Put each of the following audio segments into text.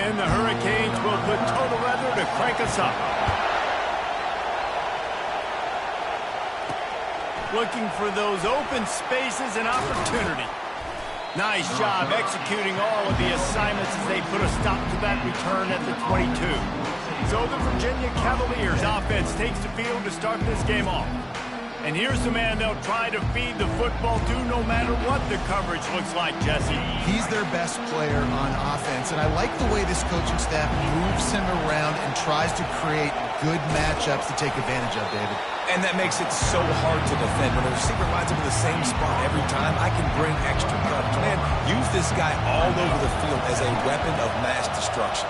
And the Hurricanes will put total weather to crank us up. Looking for those open spaces and opportunity. Nice job executing all of the assignments as they put a stop to that return at the 22. So the Virginia Cavaliers offense takes the field to start this game off. And here's the man they'll try to feed the football to no matter what the coverage looks like, Jesse. He's their best player on offense, and I like the way this coaching staff moves him around and tries to create good matchups to take advantage of, David. And that makes it so hard to defend. When the receiver lines up in the same spot every time, I can bring extra coverage. Man, use this guy all over the field as a weapon of mass destruction.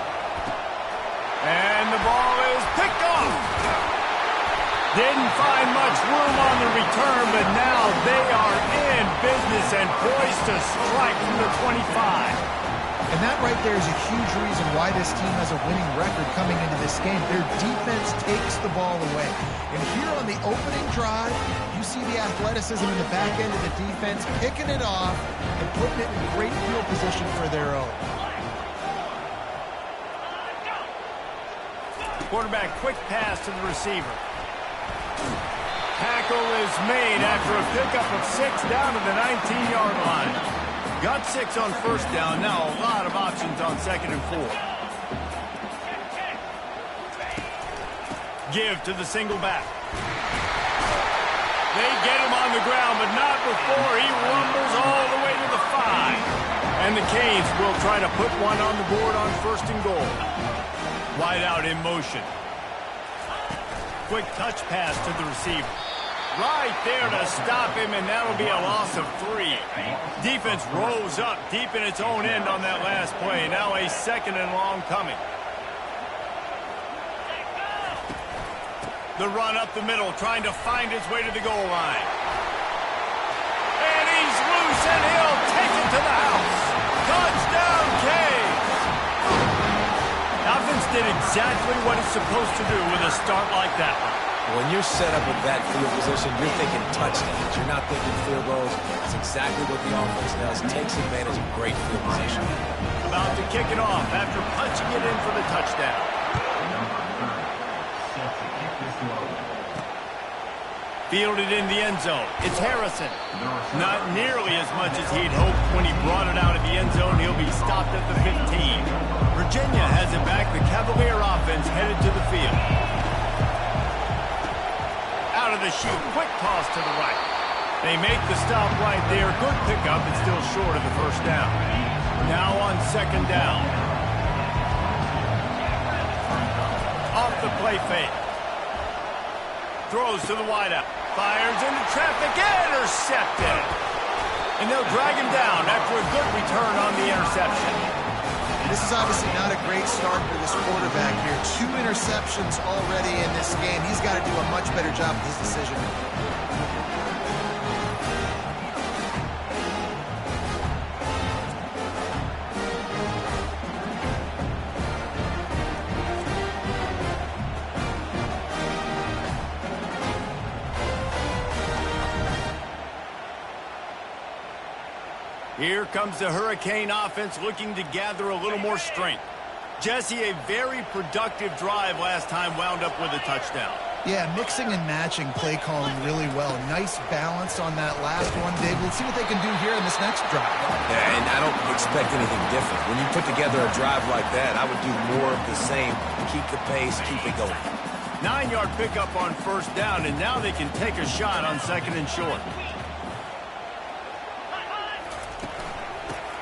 And the ball is picked off. Didn't find much room on the return, but now they are in business and poised to strike from the 25. And that right there is a huge reason why this team has a winning record coming into this game. Their defense takes the ball away. And here on the opening drive, you see the athleticism in the back end of the defense, picking it off and putting it in great field position for their own. Quarterback quick pass to the receiver. Tackle is made after a pickup of 6 down to the 19-yard line. Got 6 on first down. Now a lot of options on 2nd and 4. Give to the single back. They get him on the ground, but not before he rumbles all the way to the 5. And the Canes will try to put one on the board on 1st and goal. Wide out in motion. Quick touch pass to the receiver. Right there to stop him, and that'll be a loss of 3. Defense rose up deep in its own end on that last play. Now a 2nd and long coming. The run up the middle, trying to find his way to the goal line. And he's loose, and he'll take it to the house. Touchdown, Canes! Offense did exactly what it's supposed to do with a start like that one. When you're set up with that field position, you're thinking touchdowns. You're not thinking field goals. That's exactly what the offense does. Takes advantage of great field position. About to kick it off after punching it in for the touchdown. Fielded in the end zone. It's Harrison. Not nearly as much as he'd hoped when he brought it out of the end zone. He'll be stopped at the 15. Virginia has it back. The Cavalier offense headed to the field. Out of the chute. Quick toss to the right. They make the stop right there. Good pickup. It's still short of the first down. Now on 2nd down. Off the play fake. Throws to the wideout. Fires into traffic. Intercepted. And they'll drag him down after a good return on the interception. This is obviously not a great start for this quarterback here. 2 interceptions already in this game. He's got to do a much better job with his decision. Here comes the Hurricane offense looking to gather a little more strength. Jesse, a very productive drive last time wound up with a touchdown. Yeah, mixing and matching play calling really well. Nice balance on that last one, Dave. Let's see what they can do here in this next drive. Yeah, and I don't expect anything different. When you put together a drive like that, I would do more of the same. Keep the pace, keep it going. 9-yard pickup on 1st down, and now they can take a shot on 2nd and short.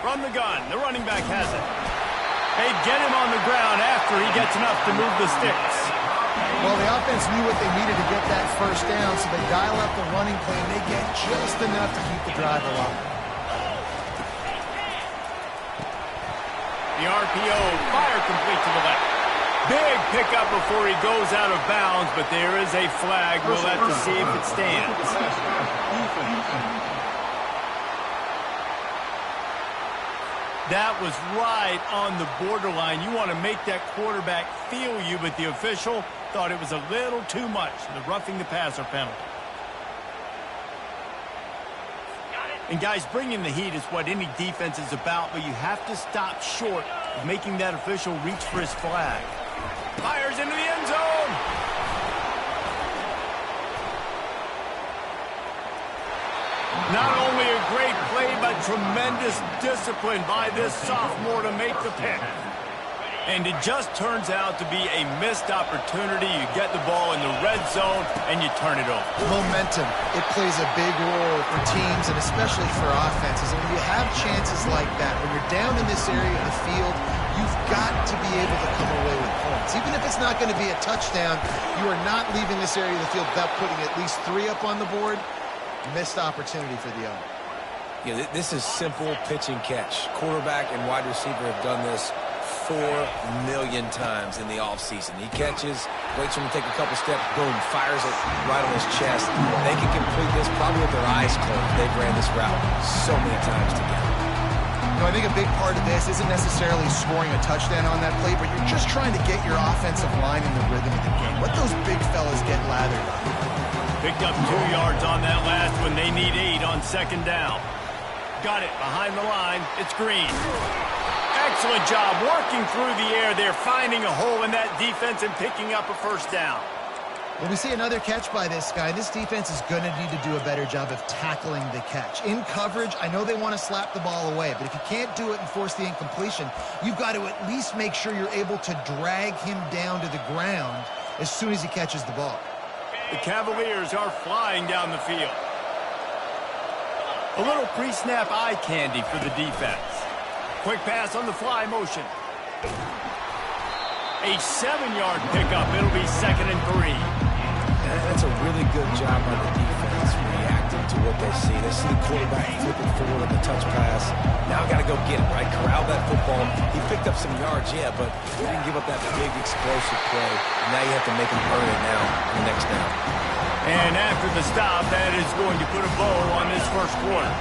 From the gun, the running back has it. They get him on the ground after he gets enough to move the sticks. Well, the offense knew what they needed to get that 1st down, so they dial up the running play, and they get just enough to keep the drive alive. The RPO, fire complete to the left. Big pickup before he goes out of bounds, but there is a flag. We'll have to see if it stands. That was right on the borderline. You want to make that quarterback feel you, but the official thought it was a little too much, the roughing the passer penalty. And guys, bringing the heat is what any defense is about, but you have to stop short making that official reach for his flag. Fires into the end zone. Not only a great play, but tremendous discipline by this sophomore to make the pick. And it just turns out to be a missed opportunity. You get the ball in the red zone, and you turn it over. Momentum, it plays a big role for teams and especially for offenses. And when you have chances like that, when you're down in this area of the field, you've got to be able to come away with points. Even if it's not going to be a touchdown, you are not leaving this area of the field without putting at least 3 up on the board. Missed opportunity for the owner. Yeah, this is simple pitch and catch. Quarterback and wide receiver have done this 4 million times in the offseason. He catches, waits for him to take a couple steps, boom, fires it right on his chest. They can complete this probably with their eyes closed. They've ran this route so many times together. I think a big part of this isn't necessarily scoring a touchdown on that play, but you're just trying to get your offensive line in the rhythm of the game. Let those big fellas get lathered up. Picked up 2 yards on that last one. They need 8 on second down. Got it behind the line. It's Green. Excellent job working through the air there, finding a hole in that defense and picking up a first down. Well, we see another catch by this guy. This defense is going to need to do a better job of tackling the catch. In coverage, I know they want to slap the ball away, but if you can't do it and force the incompletion, you've got to at least make sure you're able to drag him down to the ground as soon as he catches the ball. The Cavaliers are flying down the field. A little pre-snap eye candy for the defense. Quick pass on the fly motion. A 7-yard pickup. It'll be 2nd and 3. That's a really good job by the defense reacting to what they see. They see the quarterback flipping forward on the touch pass. Now got to go get it, right? Corral that football. He picked up some yards, yeah, but he didn't give up that big explosive play. And now you have to make him earn it now in the next down. And after the stop, that is going to put a bow on this first quarter.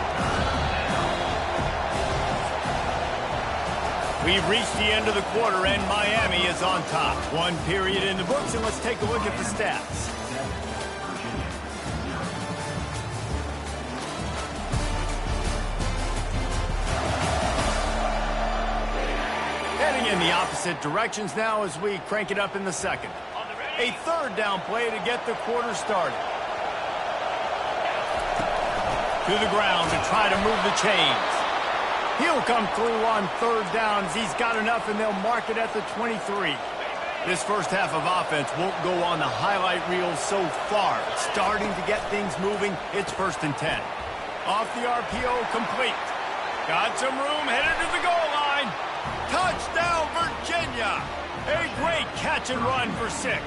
We've reached the end of the quarter, and Miami is on top. 1 period in the books, and let's take a look at the stats. Heading in the opposite directions now as we crank it up in the second. A 3rd down play to get the quarter started. To the ground to try to move the chains. He'll come through on 3rd down as he's got enough, and they'll mark it at the 23. This first half of offense won't go on the highlight reel so far. It's starting to get things moving. It's 1st and 10. Off the RPO, complete. Got some room, headed to the goal line. Touchdown, Virginia! A great catch and run for 6.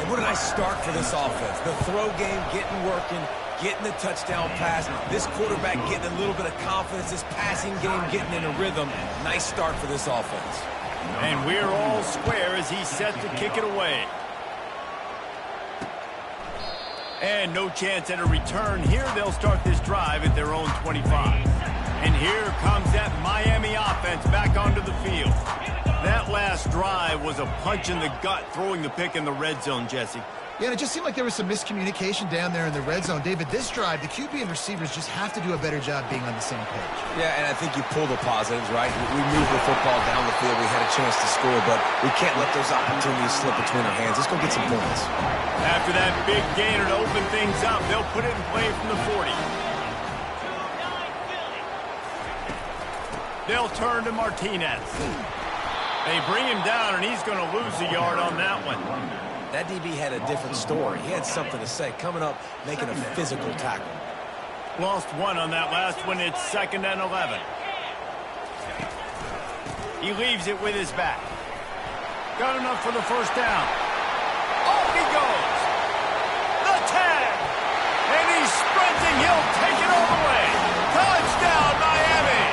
And what a nice start for this offense. The throw game getting working, getting the touchdown pass. This quarterback getting a little bit of confidence. This passing game getting in a rhythm. Nice start for this offense. And we're all square as he's set to kick it away. And no chance at a return here. They'll start this drive at their own 25. And here comes that Miami offense back onto the field. That last drive was a punch in the gut, throwing the pick in the red zone, Jesse. Yeah, and it just seemed like there was some miscommunication down there in the red zone. David, this drive, the QB and receivers just have to do a better job being on the same page. Yeah, and I think you pull the positives, right? We moved the football down the field. We had a chance to score, but we can't let those opportunities slip between our hands. Let's go get some points. After that big gainer to open things up, they'll put it in play from the 40. They'll turn to Martinez. They bring him down, and he's going to lose a yard on that one. That DB had a different story. He had something to say. Coming up, making a physical tackle. Lost 1 on that last one. It's 2nd and 11. He leaves it with his back. Got enough for the first down. Off he goes. The tag. And he's sprinting. He'll take it all the way. Touchdown, Miami.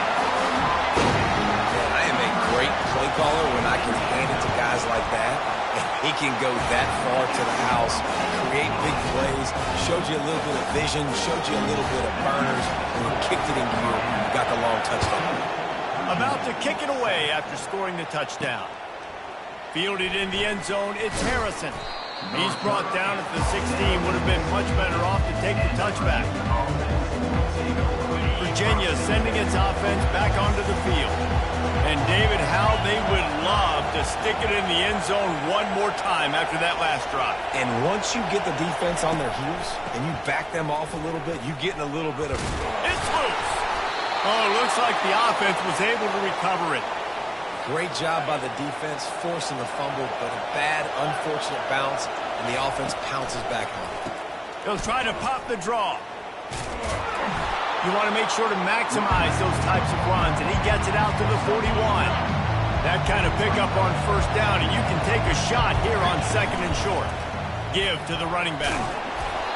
Man, I am a great play caller when I can hand it to guys like that. He can go that far to the house, create big plays, showed you a little bit of vision, showed you a little bit of burners, and he kicked it in gear. Got the long touchdown. About to kick it away after scoring the touchdown. Fielded in the end zone, it's Harrison. He's brought down at the 16. Would have been much better off to take the touchback. Virginia sending its offense back onto the field. And David, how they would love to stick it in the end zone one more time after that last drive. And once you get the defense on their heels and you back them off a little bit, you get in a little bit of... It's loose. Oh, looks like the offense was able to recover it. Great job by the defense forcing the fumble, but a bad, unfortunate bounce, and the offense pounces back on it. He'll try to pop the draw. You want to make sure to maximize those types of runs, and he gets it out to the 41. That kind of pickup on first down, and you can take a shot here on second and short. Give to the running back.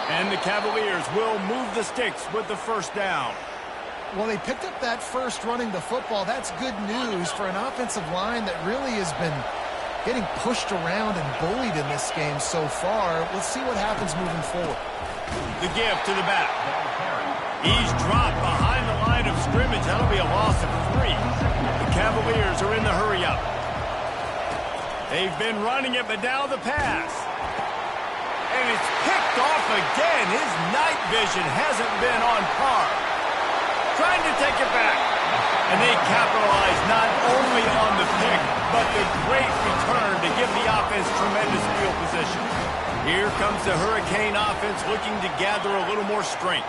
And the Cavaliers will move the sticks with the first down. Well, they picked up that first running the football. That's good news for an offensive line that really has been getting pushed around and bullied in this game so far. Let's see what happens moving forward. The give to the back. He's dropped behind the line of scrimmage. That'll be a loss of 3. The Cavaliers are in the hurry-up. They've been running it, but now the pass. And it's picked off again. His night vision hasn't been on par. Trying to take it back. And they capitalize not only on the pick, but the great return to give the offense tremendous field position. Here comes the Hurricane offense looking to gather a little more strength.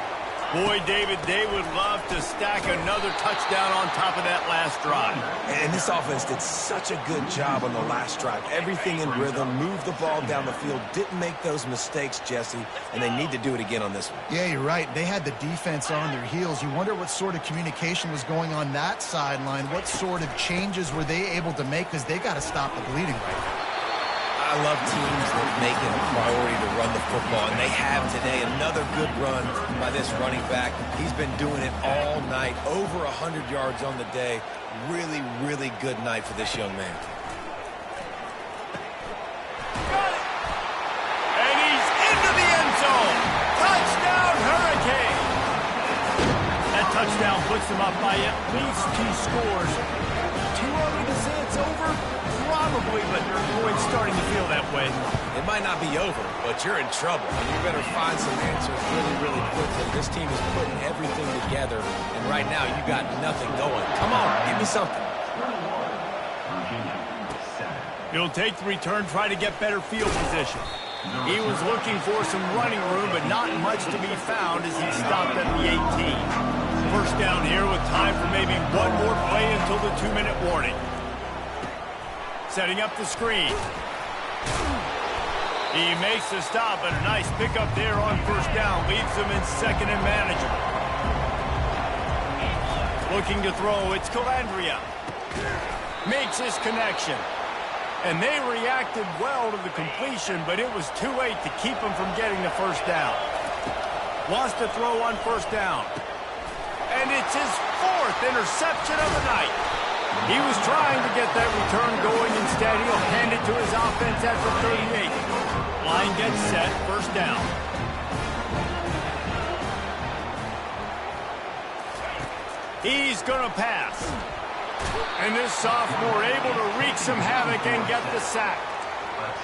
Boy, David, they would love to stack another touchdown on top of that last drive. And this offense did such a good job on the last drive. Everything in rhythm, moved the ball down the field, didn't make those mistakes, Jesse, and they need to do it again on this one. Yeah, you're right. They had the defense on their heels. You wonder what sort of communication was going on that sideline. What sort of changes were they able to make, because they got to stop the bleeding right now. I love teams that make it a priority to run the football, and they have today. Another good run by this running back. He's been doing it all night, over 100 yards on the day. Really, really good night for this young man. Got it! And he's into the end zone. Touchdown, Hurricane! That touchdown puts them up by at least 2 scores. Too early to say it's over? Probably, but it's starting to feel that way. It might not be over, but you're in trouble. And you better find some answers really, really quickly. This team is putting everything together, and right now you got nothing going. Come on, give me something. He'll take the return, try to get better field position. He was looking for some running room, but not much to be found as he stopped at the 18. First down here with time for maybe one more play until the 2-minute warning. Setting up the screen. He makes the stop, and a nice pickup there on first down. Leaves them in second and manageable. Looking to throw, it's Calandria. Makes his connection. And they reacted well to the completion, but it was too late to keep him from getting the first down. Wants to throw on first down. And it's his 4th interception of the night. He was trying to get that return going. Instead, he'll hand it to his offense at the 38. Line gets set, first down. He's going to pass. And this sophomore able to wreak some havoc and get the sack.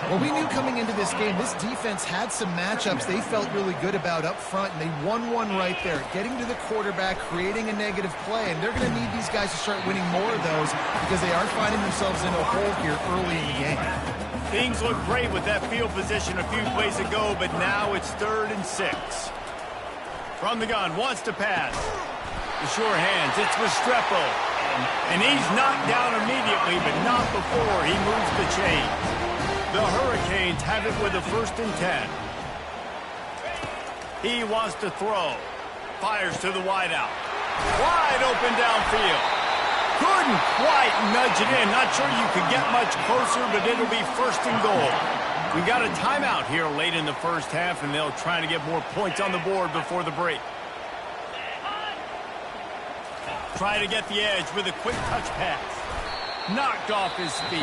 Well, we knew coming into this game, this defense had some matchups they felt really good about up front, and they won one right there, getting to the quarterback, creating a negative play, and they're going to need these guys to start winning more of those because they are finding themselves in a hole here early in the game. Things look great with that field position a few plays ago, but now it's 3rd and 6. From the gun, wants to pass. The sure hands, it's Restrepo. And he's knocked down immediately, but not before he moves the chains. The Hurricanes have it with a 1st and 10. He wants to throw. Fires to the wideout. Wide open downfield. Couldn't quite nudge it in. Not sure you could get much closer, but it'll be 1st and goal. We got a timeout here late in the first half, and they'll try to get more points on the board before the break. Try to get the edge with a quick touch pass. Knocked off his feet.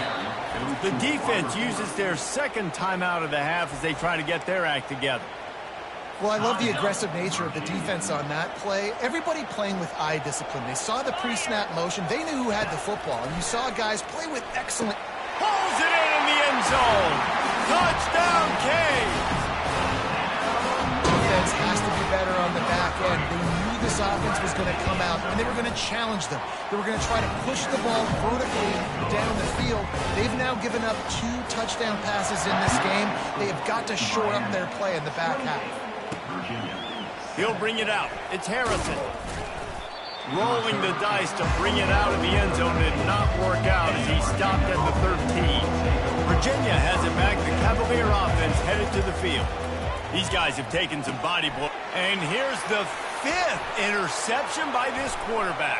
The defense uses their 2nd timeout of the half as they try to get their act together. Well, I love the aggressive nature of the defense on that play. Everybody playing with eye discipline. They saw the pre-snap motion. They knew who had the football. And you saw guys play with excellent... Pulls it in the end zone. Touchdown, Canes! Defense has to be better on the back end. They knew this offense was going to come out, and they were going to challenge them. They were going to try to push the ball vertically down the field. They've now given up 2 touchdown passes in this game. They have got to shore up their play in the back half. He'll bring it out. It's Harrison. Rolling the dice to bring it out of the end zone did not work out as he stopped at the 13. Virginia has it back. The Cavalier offense headed to the field. These guys have taken some body blow. And here's the 5th interception by this quarterback.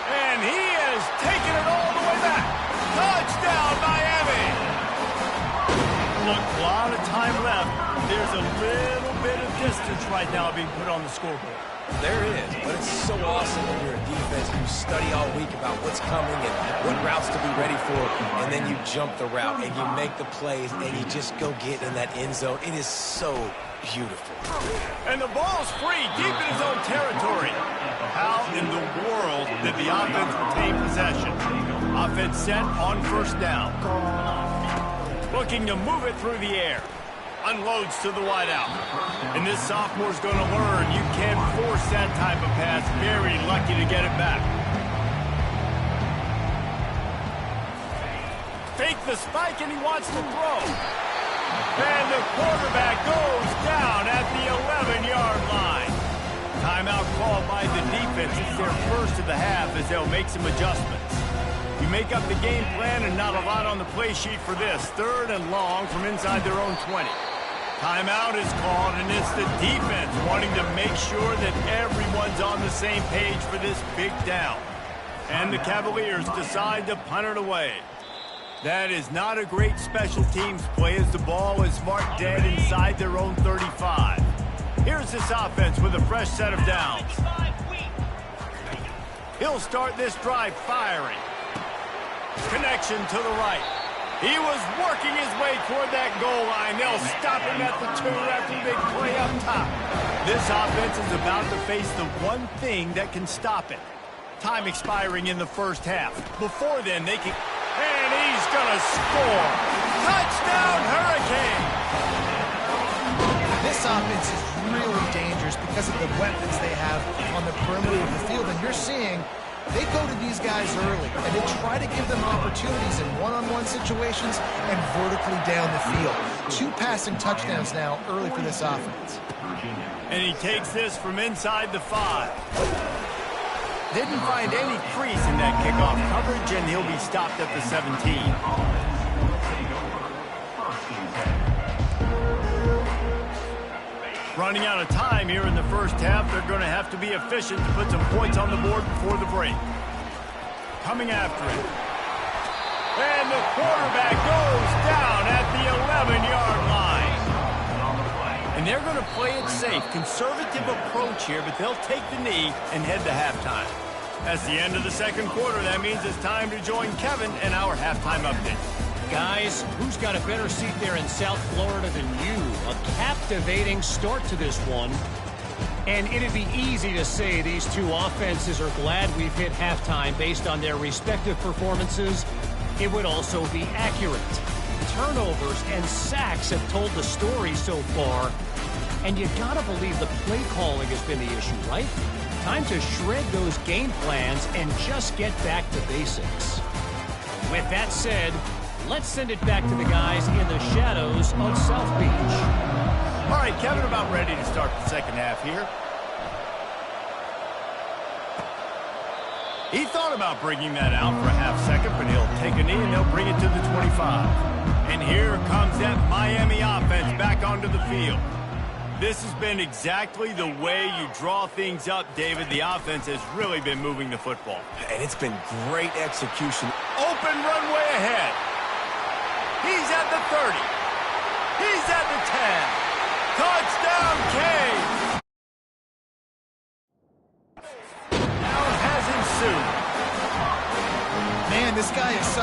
And he has taken it all the way back. Touchdown, Miami! Look, a lot of time left. There's a little bit of distance right now being put on the scoreboard. There is, but it's so awesome when you're a defense. You study all week about what's coming and what routes to be ready for, and then you jump the route and you make the plays and you just go get in that end zone. It is so beautiful. And the ball's free, deep in his own territory. How in the world did the offense retain possession? Offense set on first down. Looking to move it through the air. Unloads to the wideout. And this sophomore's going to learn you can't force that type of pass. Very lucky to get it back. Fake the spike, and he wants to throw. And the quarterback goes down at the 11-yard line. Timeout called by the defense. It's their first of the half as they'll make some adjustments. You make up the game plan and not a lot on the play sheet for this. 3rd and long from inside their own 20. Timeout is called, and it's the defense wanting to make sure that everyone's on the same page for this big down. And the Cavaliers decide to punt it away. That is not a great special teams play as the ball is marked dead inside their own 35. Here's this offense with a fresh set of downs. He'll start this drive firing. Connection to the right. He was working his way toward that goal line. They'll stop him at the 2 after the big play up top. This offense is about to face the one thing that can stop it. Time expiring in the first half. Before then, they can... And he's going to score. Touchdown, Hurricane! This offense is really dangerous because of the weapons they have on the perimeter of the field. And you're seeing... They go to these guys early, and they try to give them opportunities in one-on-one situations and vertically down the field. 2 passing touchdowns now early for this offense. And he takes this from inside the 5. Didn't find any crease in that kickoff coverage, and he'll be stopped at the 17. Running out of time here in the first half. They're going to have to be efficient to put some points on the board before the break. Coming after it. And the quarterback goes down at the 11-yard line. And they're going to play it safe. Conservative approach here, but they'll take the knee and head to halftime. That's the end of the second quarter. That means it's time to join Kevin and our halftime update. Guys, who's got a better seat there in South Florida than you? A captivating start to this one. And it'd be easy to say these 2 offenses are glad we've hit halftime based on their respective performances. It would also be accurate. Turnovers and sacks have told the story so far. And you gotta believe the play calling has been the issue, right? Time to shred those game plans and just get back to basics. With that said, let's send it back to the guys in the shadows of South Beach. All right, Kevin, about ready to start the second half here. He thought about bringing that out for a half second, but he'll take a knee and they'll bring it to the 25. And here comes that Miami offense back onto the field. This has been exactly the way you draw things up, David. The offense has really been moving the football. And it's been great execution. Open runway ahead. He's at the 30. He's at the 10. Touchdown, Canes! Now has ensued. Man, this guy is such